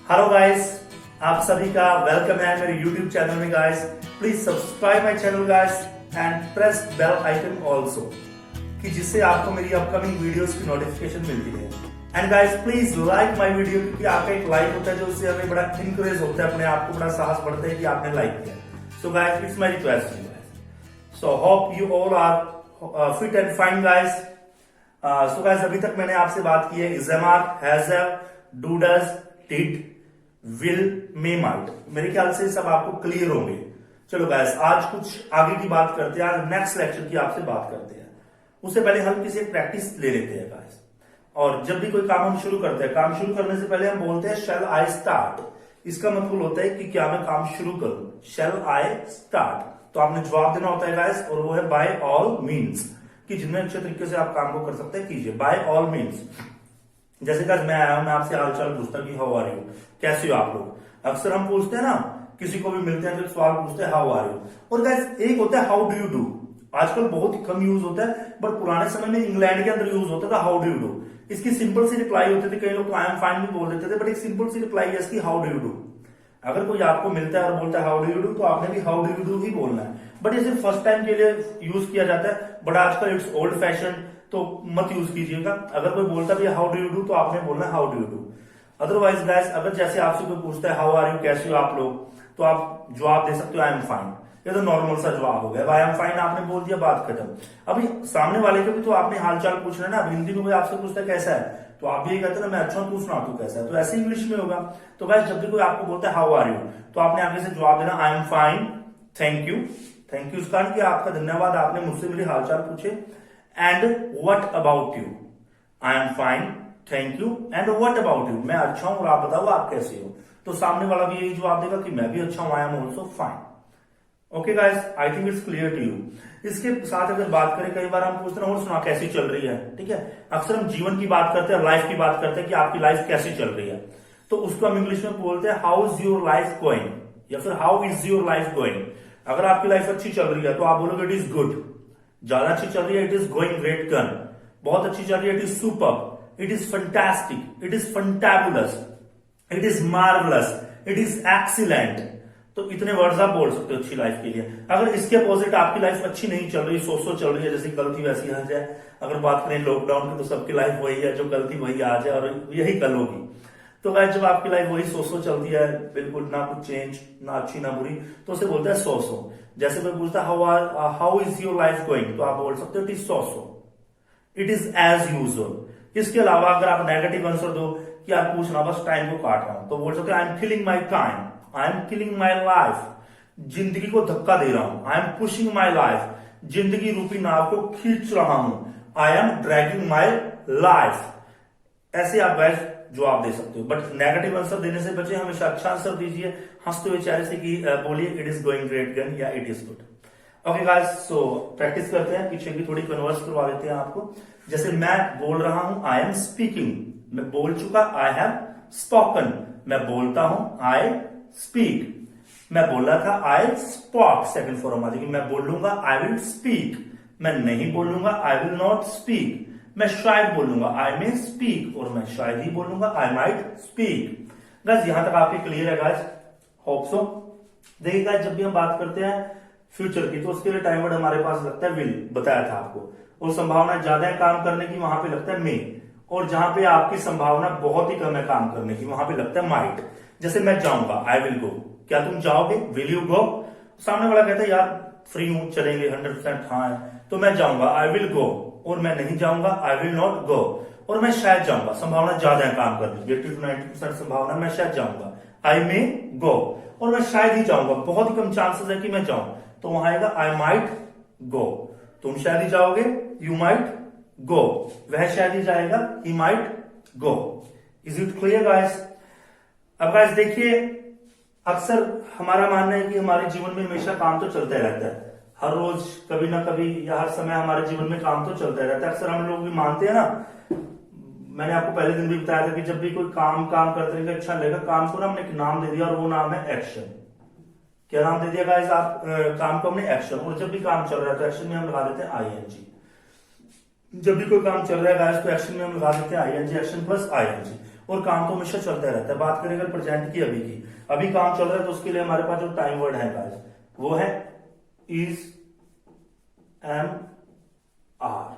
Hello guys, आप सभी का वेलकम है मेरे YouTube चैनल में guys. Please subscribe my channel guys and press bell icon also, कि जिससे आपको मेरी अपकमिंग वीडियोस की नोटिफिकेशन मिलती है। And guys please like my video, क्योंकि आपका एक लाइक होता है जो उससे हमें बड़ा इंकरेज होता है, अपने आप को बड़ा साहस बढ़ता है कि आपने लाइक किया। So guys it's my request to you guys. So hope you all are fit and fine guys. So guys अभी तक मैंने आपसे बात की है is, am are, has have, do does, did, will, may, might. मेरे ख्याल से सब आपको क्लियर होंगे। चलो गाइस आज कुछ आगे की बात करते हैं, आज नेक्स्ट लेक्चर की आपसे बात करते हैं। उससे पहले हम किसी प्रैक्टिस ले लेते हैं गाइस। और जब भी कोई काम हम शुरू करते हैं, काम शुरू करने से पहले हम बोलते हैं शैल आई स्टार्ट। इसका मतलब होता है कि क्या मैं काम शुरू करूं, शैल आई स्टार्ट। तो आपने जवाब देना होता है गाइस, और वो है बाय ऑल मीन्स, कि जितने अच्छे तरीके से आप काम को कर सकते हैं कीजिए, बाय ऑल मीन्स। जैसे गाइस मैं आया हूं, मैं आपसे हालचाल पूछता हूं कि हाउ आर यू, कैसे हो आप लोग। अक्सर हम पूछते हैं ना, किसी को भी मिलते हैं तो सवाल पूछते हैं हाउ आर यू। और गाइस एक होता है हाउ डू यू डू, आजकल बहुत ही कम यूज होता है, बट पुराने समय में इंग्लैंड के अंदर यूज होता था हाउ डू यू डू। इसकी सिंपल सी रिप्लाई होती थी, कई लोग आई एम फाइन भी बोल देते थे, बट एक सिंपल सी रिप्लाई है इसकी हाउ डू यू डू। अगर कोई आपको मिलता है और बोलता है हाउ डू यू डू, तो आपने भी how do you do he बोलना है। बट इसे फर्स्ट टाइम के लिए यूज किया जाता है, बट आजकल इट्स ओल्ड फैशन, तो मत यूज कीजिएगा। अगर कोई बोलता भी हाउ डू यू डू, तो आपने बोलना how do you do. Otherwise guys अगर जैसे आपसे कोई पूछता है हाउ आर यू, कैसे हो आप लोग, तो आप जवाब दे सकते हो आई एम फाइन। ये तो नॉर्मल सा जवाब हो गया, आई एम फाइन आपने बोल दिया, बात खत्म। अभी सामने वाले को भी तो आपने हालचाल पूछना है ना। हिंदी में कोई आपसे पूछता है कैसा है, तो आप भी कहते हैं ना मैं अच्छा हूं, पूछना तू कैसा है, तो ऐसे इंग्लिश में होगा। तो गाइस जब भी कोई आपको बोलता है हाउ आर यू, तो आपने आगे से जवाब देना I am fine, thank you. Thank you इसका कि आपका धन्यवाद, आपने मुझसे मेरी हालचाल पूछे। And what about you, I am fine, thank you, and what about you, मैं अच्छा हूं और आप बताओ आप कैसे हो। तो सामने वाला भी यही जवाब देगा कि मैं भी अच्छा हूं, I am also fine. Okay guys, I think it's clear to you. इसके साथ अगर बात करें, कई बार हम पूछते हैं और सुना कैसी चल रही है, ठीक है। अक्सर हम जीवन की बात करते हैं, लाइफ की बात करते हैं कि आपकी लाइफ कैसी चल रही है, तो उसको हम इंग्लिश में बोलते हैं how is your life going, या फिर how is your life going. अगर आपकी लाइफ अच्छी चल रही है तो आप बोलोगे इट इज गुड। ज्यादा अच्छी चल रही है, it is going great gun. बहुत अच्छी चल रही है, it is super, it is fantastic, it is fantabulous, it is marvellous, it is excellent. तो इतने वर्ड्स आप बोल सकते हो अच्छी लाइफ के लिए। अगर इसके अपोजिट आपकी लाइफ अच्छी नहीं चल रही, सो चल रही है, जैसे कल थी वैसी आज है। अगर बात करें लॉकडाउन की, तो सबकी लाइफ वही है, जो कल थी वही आज है और यही कल होगी। तो गाइस जब आपकी लाइफ वही सो चलती है, बिल्कुल ना कुछ चेंज, ना अच्छी ना बुरी, तो उसे बोलते हैं सो। जैसे मैं पूछता how is your life going, तो आप बोल सकते हो it is so, it is as usual. इसके अलावा अगर आप नेगेटिव आंसर दो कि आप पूछना बस टाइम को काट रहा हूं, तो बोल सकते हो I am killing my time, I am killing my life, जिंदगी को धक्का दे रहा हूं, I am pushing my life, जिंदगी रूपी नाव को खींच रहा हूं, I M dragging my life. ऐसे आप गाइस जवाब दे सकते हो, बट नेगेटिव आंसर देने से बचे, हमेशा अच्छा आंसर दीजिए, हंसते हुए चेहरे से कि बोलिए it is going great gun या it is good. Okay guys, so practice करते हैं, पीछे की थोड़ी कन्वर्स करवा देते हैं आपको। जैसे मैं बोल रहा हूं आई एम स्पीकिंग, मैं बोल चुका, आई हैव स्पोकन, मैं बोलता हूं, आई स्पीक। मैं बोल रहा था आई स्पॉक, सेकंड फॉर्म आ जाएगी, मैं बोलूंगा आई विल स्पीक। मैं नहीं बोलूंगा आई विल नॉट स्पीक। मैं शायद बोलूंगा आई मे स्पीक, और मैं शायद ही बोलूंगा आई माइट स्पीक। गाइस यहां तक आपके क्लियर है गाइस, होप सो। देखिए गाइस जब भी हम बात करते हैं फ्यूचर की, तो उसके लिए टाइम वर्ड हमारे पास लगता है विल, बताया था आपको। और संभावना ज्यादा है काम करने की, वहां पे लगता है मे। और जहां पे आपकी संभावना बहुत ही कम है काम करने की, वहां पे लगता है माइट। जैसे मैं जाऊंगा आई विल गो, क्या तुम जाओगे, विल यू गो। सामने वाला कहता है यार फ्री हूं, चलेंगे, 100% हाँ है, तो मैं जाऊंगा आई विल गो। और मैं नहीं जाऊंगा आई विल नॉट गो। और मैं शायद जाऊंगा, संभावना ज्यादा है काम करने की, 80 to 90% संभावना, मैं शायद जाऊंगा, आई मे गो। और मैं शायद ही जाऊंगा, बहुत ही कम चांसेस है कि मैं जाऊं, तो वहां आएगा आई माइट गो। तुम शायद ही जाओगे, यू माइट गो। वह शायद ही जाएगा, he might go. Is it clear guys? अब गाइस देखिए, अक्सर हमारा मानना है कि हमारे जीवन में हमेशा काम तो चलता रहता है, हर रोज कभी ना कभी या हर समय हमारे जीवन में काम तो चलता रहता है। अक्सर हम लोग भी मानते हैं ना, मैंने आपको पहले दिन भी बताया था कि जब भी कोई काम करते रहेंगे अच्छा लगेगा। काम को ना हमने एक नाम दे दिया, और वो नाम है एक्शन। क्या नाम दे दिया गाइस आप? काम को हमने एक्शन। और जब भी काम चल रहा है तो एक्शन में हम लगा देते हैं आईएनजी। जब भी कोई काम चल रहा है गाइस तो एक्शन में हम लगा देते हैं आईएनजी, एक्शन प्लस आईएनजी। और काम तो हमेशा चलता रहता है। बात करें अगर प्रेजेंट की, अभी काम चल रहा है, तो उसके लिए हमारे पास जो टाइम वर्ड है गाइस वो है इज, एम, आर।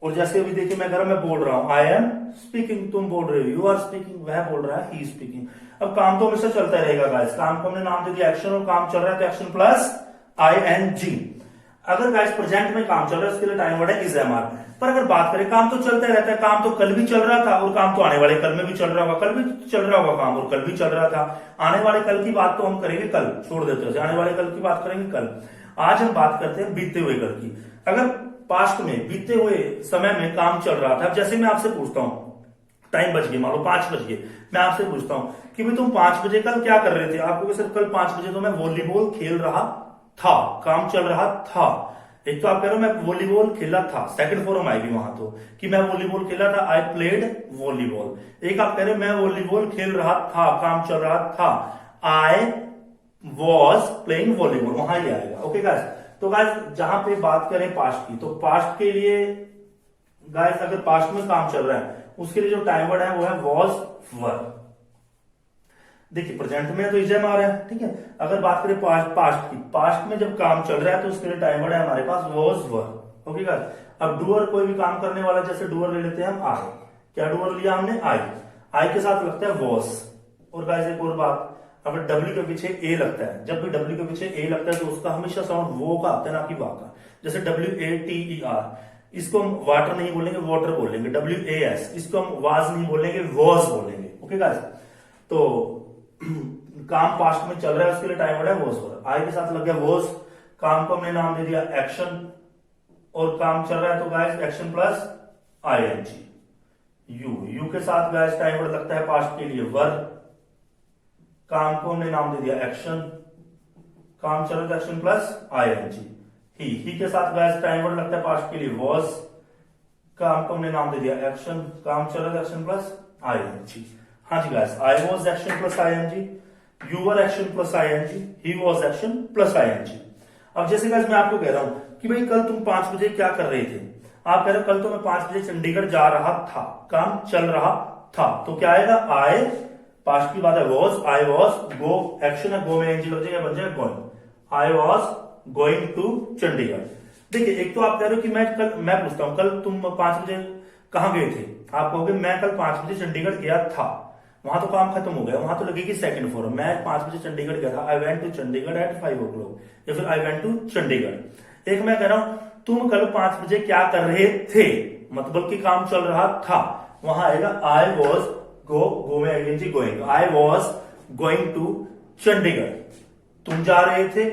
और जैसे अभी देखिए मैं बोल रहा हूं आई एम स्पीकिंग, तुम बोल रहे हो यू आर स्पीकिंग, वह बोल रहा है ही स्पीकिंग। अब काम तो हमेशा चलता रहेगा गाइस, काम को हमने नाम दे दिया एक्शन और काम चल रहा है तो एक्शन प्लस ING। अगर गाइस प्रेजेंट में काम चल रहा है उसके लिए टाइम वर्ड है इज, एम, आर। पर अगर बात करें काम तो चलता रहता है, काम तो कल भी चल रहा था और काम तो आने वाले कल में भी चल रहा होगा, कल भी चल रहा होगा काम और कल भी चल रहा था। आने वाले कल की बात तो हम करेंगे कल, छोड़ देते हैं, आने वाले कल की बात करेंगे कल। आज हम बात करते हैं बीते हुए कल की। अगर पास्ट में बीते हुए समय में काम चल रहा था, जैसे मैं आपसे पूछता हूं टाइम बज गए, मान लो 5 बज गए, मैं आपसे पूछता हूं कि भाई तुम 5 बजे कल क्या कर रहे थे, आपको सिर्फ कल 5 बजे तो मैं वॉलीबॉल खेल रहा था, काम चल रहा था। एक तो आप कह रहे हो मैं वॉलीबॉल खेला था, सेकंड फॉर्म आएगी वहां तो कि मैं वॉलीबॉल खेला था, आई प्लेड वॉलीबॉल। एक आप कह रहे हो मैं वॉलीबॉल खेल रहा था, काम चल रहा था, आई वॉज प्लेइंग वॉलीबॉल, वहां ही आएगा। ओके गाइस, तो गाइस जहां पे बात करें पास्ट की, तो पास्ट के लिए गाइस अगर पास्ट में काम चल रहा है उसके लिए जो टाइम वर्ड है वो है वॉज, वर। देखिए प्रेजेंट में तो इज, एम, आर है, ठीक है। अगर बात करें पास्ट की, पास्ट में जब काम चल रहा है तो उसके लिए टाइम वर्ड है हमारे पास वॉज, वर। ओके गाइस, अब डूअर कोई भी काम करने वाला, जैसे डूअर ले लेते हैं हम आई, क्या डूअर लिया हमने आई के साथ लगता है वॉज। और गाइस एक और बात, अगर डब्ल्यू के पीछे ए लगता है, जब भी डब्ल्यू के पीछे ए लगता है तो उसका हमेशा साउंड वो का आता है ना कि वा का। जैसे WATER, इसको हम वाटर नहीं बोलेंगे वाटर बोलेंगे, WAS, इसको हम वाज नहीं बोलेंगे वॉज बोलेंगे। ओके गाइस, तो काम पास्ट में चल रहा है उसके लिए टाइम वर्ड है वॉज, वर। आई के साथ लग गया वॉज, काम को हमने नाम दे दिया एक्शन और काम चल रहा है तो guys action plus ING। You के साथ गाइस टाइम वर्ड लगता है पास्ट के लिए वर, काम को हमने नाम दे दिया एक्शन, काम चल रहा है एक्शन प्लस ING। ही के साथ गाइस टाइम वर्ड लगता है पास्ट के लिए वॉज, काम को हमने नाम दे दिया एक्शन, काम चल रहा है एक्शन प्लस ING। हाँ जी guys, I was action plus ING, you were action plus ING, he was action plus ING। अब जैसे गाइस मैं आपको कह रहा हूं कि भाई कल तुम 5 बजे क्या कर रहे थे, आप कह रहे हो कल तो मैं 5 बजे चंडीगढ़ जा रहा था, काम चल रहा था, तो क्या आएगा आई, पास्ट की बात है was, I was, go action है, गो में ING लग जाएगा, बन जाएगा going, I was going to Chandigarh. देखिए एक तो आप कह रहे हो कि मैं पूछता हूं कल तुम 5 बजे कहां गए थे, आप कहोगे मैं कल 5 बजे चंडीगढ़ गया था, वहां तो काम खत्म हो गया, वहां तो लगेगी सेकंड फॉर्म, मैं 5 बजे चंडीगढ़ गया था, I went to Chandigarh at 5 o'clock, या फिर आई वेंट टू चंडीगढ़। एक मैं कह रहा हूं तुम कल 5 बजे क्या कर रहे थे, मतलब कि काम चल रहा था, वहां आएगा आई वॉज, गो में ING going, I was going to Chandigarh. तुम जा रहे थे,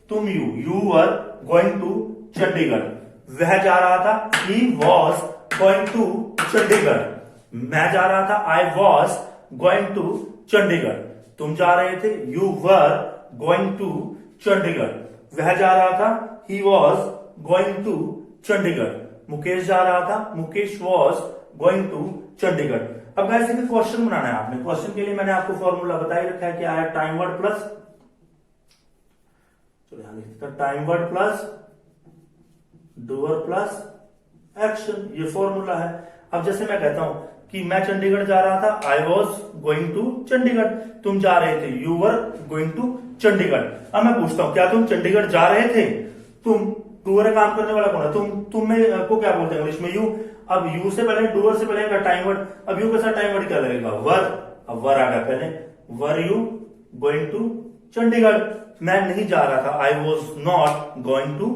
तुम you were going to Chandigarh, वह जा रहा था, he was going to Chandigarh, मैं जा रहा था, I was going to Chandigarh, तुम जा रहे थे, you were going to Chandigarh, वह जा रहा था, he was going to Chandigarh, Mukesh जा रहा था, Mukesh was going to Chandigarh. अब गाइस देखिए क्वेश्चन बनाना है आपने, क्वेश्चन के लिए मैंने आपको फॉर्मूला बता ही रखा है, क्या है, टाइम वर्ड प्लस, चलो यहां लिखते हैं time word plus doer plus action, ये फॉर्मूला है। अब जैसे मैं कहता हूं कि मैं चंडीगढ़ जा रहा था, I was going to Chandigarh, तुम जा रहे थे, you were going to Chandigarh. अब मैं पूछता हूं क्या तुम चंडीगढ़ जा रहे थे, तुम डूअर काम करने वाला कौन है, तुम में को क्या बोलते हैं इंग्लिश में, यू। अब यू से पहले डूअर से पहले टाइम वर्ड, अब यू के साथ टाइम वर्ड क्या लगेगा, वर। अब वर आ गया पहले, were you going to Chandigarh, मैं नहीं जा रहा था, I was not going to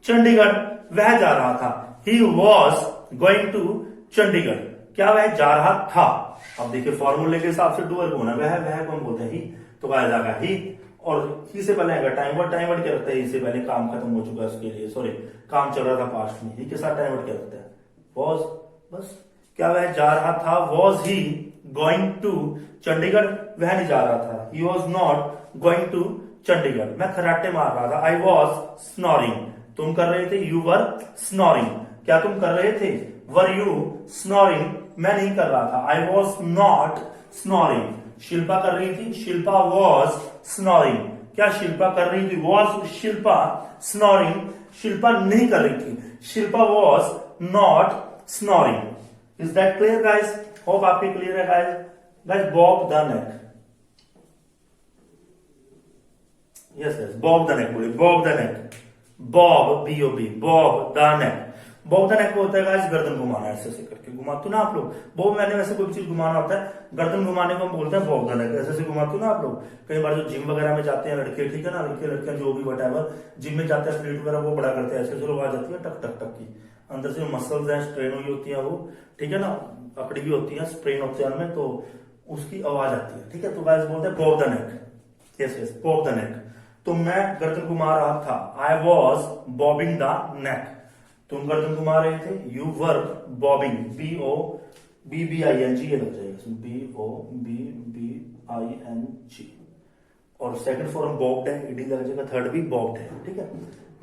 Chandigarh, वह जा रहा था, he was going to Chandigarh, क्या वह जा रहा था। अब देखिए फॉर्मूले के हिसाब से डूअर कौन है, वह कौन बोलते हैं, ही, तो गाइस आ गया ही, और ही से पहले आएगा टाइम वर्ड क्या लगता है, ही से पहले काम खत्म हो चुका है उसके लिए, सॉरी काम चल रहा था पास्ट में, ही के साथ टाइम वर्ड क्या लगता है, वॉज, बस। क्या वह जा रहा था, was he going to Chandigarh, वह नहीं जा रहा था, he was not going to Chandigarh, मैं खराटे मार रहा था, आई वॉज स्नोरिंग, तुम कर रहे थे, यू वर स्नोरिंग, क्या तुम कर रहे थे, वर यू स्नोरिंग, मैं नहीं कर रहा था, I was not snoring, Shilpa कर रही थी, शिल्पा वॉज स्नोरिंग, क्या शिल्पा कर रही थी, वॉज शिल्पा स्नोरिंग, शिल्पा नहीं कर रही थी, Shilpa was not snoring. Is that clear guys? Hope आपके क्लियर है guys. Guys Bob the neck, yes yes, Bob the neck बोलिए, Bob the neck, Bob B-O-B, Bob the neck. Bob the neck होता है guys गर्दन घुमाना, ऐसे ऐसे करके घुमाते ना आप लोग। बॉब मैंने वैसे कोई चीज घुमाना होता है, गर्दन घुमाने को हम बोलते हैं बॉब द नेक, ऐसे ऐसे घुमाते ना आप लोग। कई बार जो जिम वगैरह में जाते हैं लड़के, ठीक है ना, लड़के लड़कियां जो भी वटेवर जिम में जाते हैं, प्लेट वगैरह वो बड़ा करते हैं, ऐसे ऐसे आवाज आती है टक टक टक की, अंदर से मसल्स हैं स्ट्रेन हुई होती है वो, ठीक है ना, अकड़ी हुई होती है, स्ट्रेन होते हैं उनमें, तो उसकी आवाज आती है, ठीक है। तो गाइस बोलते हैं Bob the neck, yes yes, Bob the नेक। तो मैं गर्दन घुमा रहा था, I was bobbing the neck, तुम गर्दन घुमा रहे थे, यू वर बॉबिंग, B-O-B-B-I-N-G ये लग जाएगा, B-O-B-B-I-N-G। और सेकंड फॉर्म बॉब्ड है, ईडी लग जाएगा, थर्ड भी बॉब्ड है, ठीक है।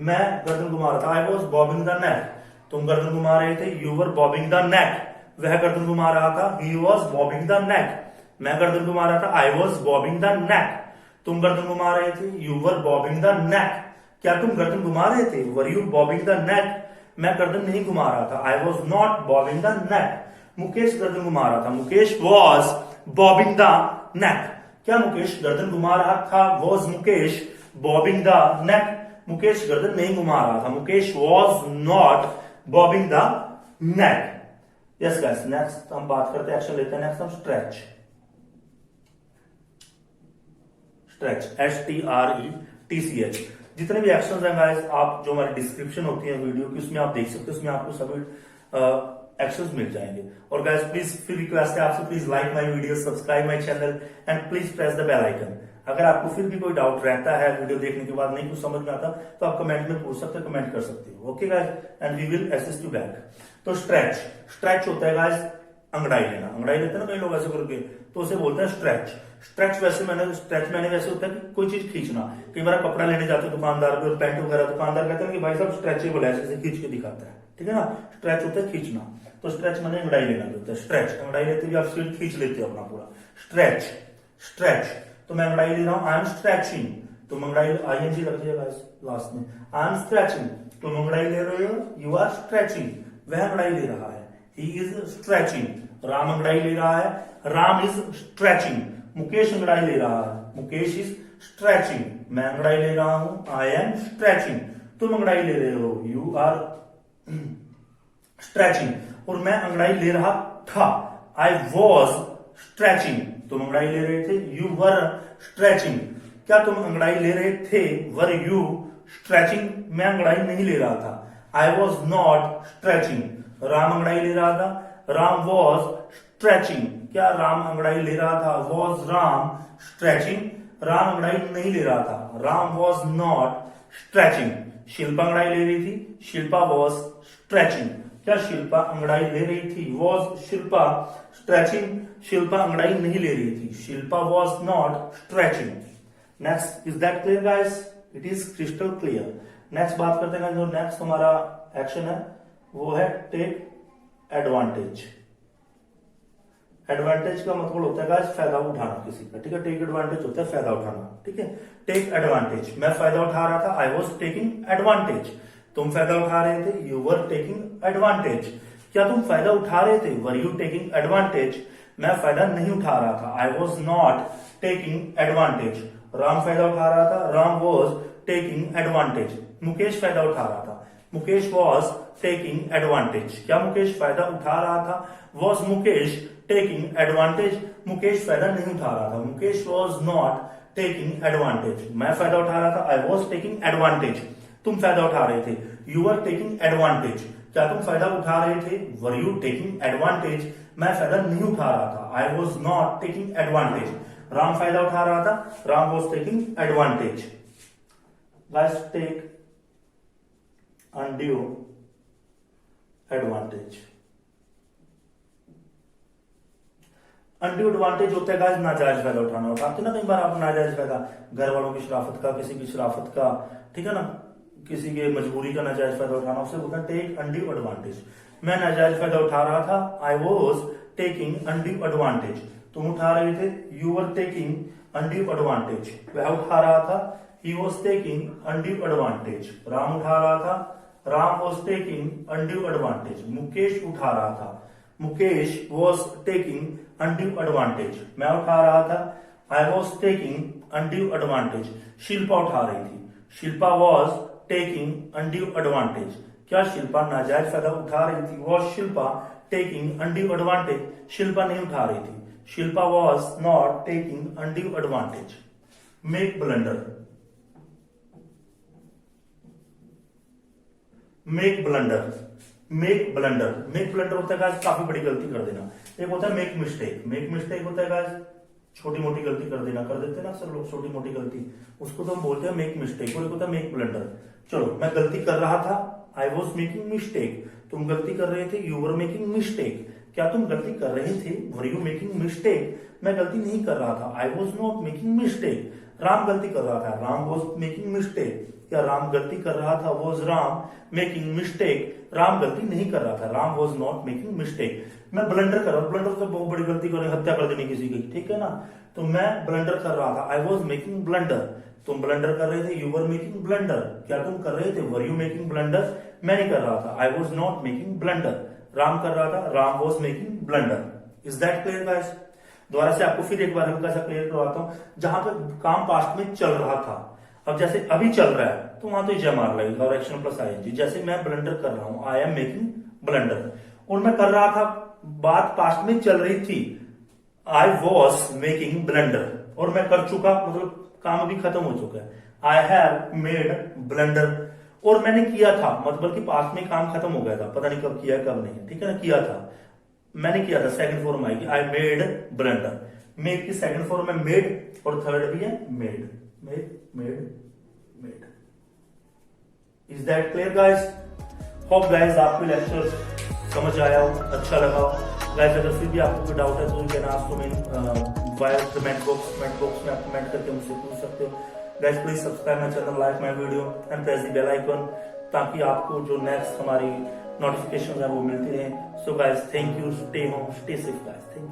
मैं गर्दन घुमा रहा था, I was bobbing the neck, तुम गर्दन घुमा रहे थे, you were bobbing the neck, वह गर्दन घुमा रहा था, he was bobbing the neck, मैं गर्दन घुमा रहा था, I was bobbing the neck, तुम गर्दन घुमा रहे थे, you were bobbing the neck, क्या तुम गर्दन घुमा रहे थे, were you bobbing the neck, मैं गर्दन नहीं घुमा रहा था, I was not bobbing the neck, Mukesh गर्दन घुमा रहा था, Mukesh was bobbing the neck, क्या मुकेश गर्दन घुमा रहा था, was Mukesh bobbing the neck, Mukesh गर्दन नहीं घुमा रहा था, Mukesh was not bobbing the neck. Yes guys, next हम बात करते हैं, एक्शन लेते हैं, नेक्स्ट हम स्ट्रेच, स्ट्रेच, STRETCH। जितने भी एक्शंस हैं गाइस, आप जो हमारी डिस्क्रिप्शन होती है वीडियो की उसमें आप देख सकते हो, उसमें आपको सभी एक्शंस मिल जाएंगे। और गाइस प्लीज फिर रिक्वेस्ट है आपसे, please like my video, subscribe my channel and please press the bell icon. अगर आपको फिर भी कोई डाउट रहता है, वीडियो देखने के बाद नहीं कुछ समझ में आता, तो आप कमेंट में पूछ सकते हो, कमेंट कर सकते हो, okay guys, and we will assist you back. तो स्ट्रेच, स्ट्रेच होता है गाइस अंगड़ाई लेना, अंगड़ाई लेते हैं ना कई लोग ऐसे करके, तो उसे बोलते हैं स्ट्रेच। स्ट्रेच मैंने वैसे होता है कि कोई चीज खींचना। कई बार कपड़ा लेने जाते हैं दुकानदार पे और पैंट वगैरह, दुकानदार कहते हैं कि भाई साहब स्ट्रेचेबल है, ऐसे खींच के दिखाता है, ठीक है ना। स्ट्रेच होता है खींचना, तो स्ट्रेच मैंने अंगड़ाई लेना होता है, स्ट्रेच अंगड़ाई लेते हुए आप स्ट्रेट खींच लेते हो अपना पूरा, स्ट्रेच स्ट्रेच। तो मैं अंगड़ाई ले रहा हूं, आई एम स्ट्रेचिंग, तुम अंगड़ाई ING लग जाएगा लास्ट में, आई एम स्ट्रेचिंग, तुम अंगड़ाई ले रहे हो, यू आर स्ट्रेचिंग, वह अंगड़ाई ले रहा है, ही इज स्ट्रेचिंग, राम अंगड़ाई ले रहा है, राम इज स्ट्रेचिंग, मुकेश अंगड़ाई ले रहा है, मुकेश इज स्ट्रेचिंग, मैं अंगड़ाई ले रहा हूं, आई एम स्ट्रेचिंग, तुम अंगड़ाई ले रहे हो, यू आर स्ट्रेचिंग, और मैं अंगड़ाई ले रहा था, आई वॉज स्ट्रेचिंग, तुम अंगड़ाई ले रहे थे, यू वर स्ट्रेचिंग, क्या तुम अंगड़ाई ले रहे थे, वर यू स्ट्रेचिंग, मैं अंगड़ाई नहीं ले रहा था, I was not stretching, Ram अंगड़ाई ले रहा था, राम वॉज स्ट्रेचिंग, क्या राम अंगड़ाई ले रहा था, वॉज राम स्ट्रेचिंग, राम अंगड़ाई नहीं ले रहा था, Ram was not stretching, Shilpa अंगड़ाई ले रही थी, शिल्पा वॉज स्ट्रेचिंग, क्या शिल्पा अंगड़ाई ले रही थी, वॉज शिल्पा स्ट्रेचिंग, शिल्पा अंगड़ाई नहीं ले रही थी, Shilpa was not stretching. Next, is that clear guys? It is crystal clear. Next बात करते हैं, जो नेक्स्ट हमारा एक्शन है वो है टेक एडवांटेज। एडवांटेज का मतलब होता है गाइस फायदा उठाना किसी का, ठीक है। टेक एडवांटेज होता है फायदा उठाना, ठीक है। टेक एडवांटेज, मैं फायदा उठा रहा था, आई वॉज टेकिंग एडवांटेज, तुम फायदा उठा रहे थे, यू वर टेकिंग एडवांटेज, क्या तुम फायदा उठा रहे थे, वर यू टेकिंग एडवांटेज, मैं फायदा नहीं उठा रहा था, I was not taking advantage, Ram फायदा उठा रहा था, Ram was taking advantage, Mukesh फायदा उठा रहा था, मुकेश वॉज टेकिंग एडवांटेज, क्या मुकेश फायदा उठा रहा था, was Mukesh taking advantage, Mukesh फायदा नहीं उठा रहा था, Mukesh was not taking advantage, मैं फायदा उठा रहा था, आई वॉज टेकिंग एडवांटेज, तुम फायदा उठा रहे थे, यू वर टेकिंग एडवांटेज, क्या तुम फायदा उठा रहे थे, वर यू टेकिंग एडवांटेज, मैं फायदा नहीं उठा रहा था, I was not taking advantage, Ram फायदा उठा रहा था, Ram was taking advantage. Let's take undue advantage. Undue advantage होता है गाइस नाजायज फायदा उठाना होता है ना। कई बार आप नाजायज फायदा, घर वालों की शराफत का, किसी की शराफत का, ठीक है ना, किसी के मजबूरी का नाजायज फायदा उठाना, उसे बोलते हैं टेक अनड्यू एडवांटेज। मैं नाजायज फायदा उठा रहा था, I was taking undue advantage, तुम उठा रहे थे, you were taking undue advantage, वह उठा रहा था, he was taking undue advantage, Ram उठा रहा था, Ram was taking undue advantage, Mukesh उठा रहा था, Mukesh was taking undue advantage, मैं उठा रहा था, I was taking undue advantage, Shilpa उठा रही थी, Shilpa was taking undue advantage, क्या शिल्पा नाजायज फायदा उठा रही थी, was Shilpa taking undue advantage, Shilpa नहीं उठा रही थी, Shilpa was not taking undue advantage. Make blunder, make blunder, make blunder, make blunder होता है गाइस काफी बड़ी गलती कर देना, एक होता है मेक मिस्टेक, मेक मिस्टेक होता है गाइस छोटी मोटी गलती कर देना, कर देते हैं ना सर लोग छोटी मोटी गलती, उसको तो हम बोलते हैं मेक मिस्टेक, और एक होता है मेक ब्लंडर। चलो मैं गलती कर रहा था, आई वॉज मेकिंग मिस्टेक, तुम गलती कर रहे थे, यू वर मेकिंग मिस्टेक, क्या तुम गलती कर रहे थे, वर यू मेकिंग मिस्टेक, मैं गलती नहीं कर रहा था, I was not making mistake, Ram गलती कर रहा था, राम वॉज मेकिंग मिस्टेक, क्या राम गलती कर रहा था, was Ram making mistake, Ram गलती नहीं कर रहा था, Ram was not making mistake. मैं ब्लंडर कर रहा हूं, ब्लंडर तो बहुत बड़ी गलती कर रहे, हत्या कर देनी किसी की, ठीक है ना, तो मैं ब्लंडर कर रहा था, आई वॉज मेकिंग ब्लंडर, तुम ब्लंडर कर रहे थे, यू वर मेकिंग ब्लंडर, क्या तुम कर रहे थे, वर यू मेकिंग ब्लंडर, मैं नहीं कर रहा था, I was not making blunder, Ram कर रहा था, Ram was making blunder. Is that clear guys? दोबारा से आपको फिर एक बार हल्का सा क्लियर करवाता हूं, जहां पे काम पास्ट में चल रहा था, अब जैसे अभी चल रहा है तो वहां तो जमार लगेगा और एक्शन प्लस आईएनजी, जैसे मैं ब्लंडर कर रहा हूं, आई एम मेकिंग ब्लंडर, और मैं कर रहा था, बात पास्ट में चल रही थी, आई वॉज मेकिंग ब्लंडर, और मैं कर चुका, मतलब काम भी खत्म हो चुका है, आई हैव मेड ब्लंडर, और मैंने किया था, मतलब कि पास्ट में काम खत्म हो गया था, पता नहीं कब किया कब नहीं, ठीक है ना, किया था, मैंने किया था, सेकंड फॉर्म आएगी, आई मेड ब्लंडर, मेड की सेकंड फॉर्म में मेड, और थर्ड भी है made, made made made. Is that clear guys? Hope guys आपको लेक्चर समझ आया हो, अच्छा लगा हो गाइस, अगर फिर भी आपको कोई डाउट है तो you can ask me via comment box में आप कमेंट करके मुझसे पूछ सकते हो guys. Please subscribe my channel, like my video and press the bell icon, ताकि आपको जो नेक्स्ट हमारी नोटिफिकेशन है वो मिलती रहे। So guys thank you, stay home, stay safe guys, thank you.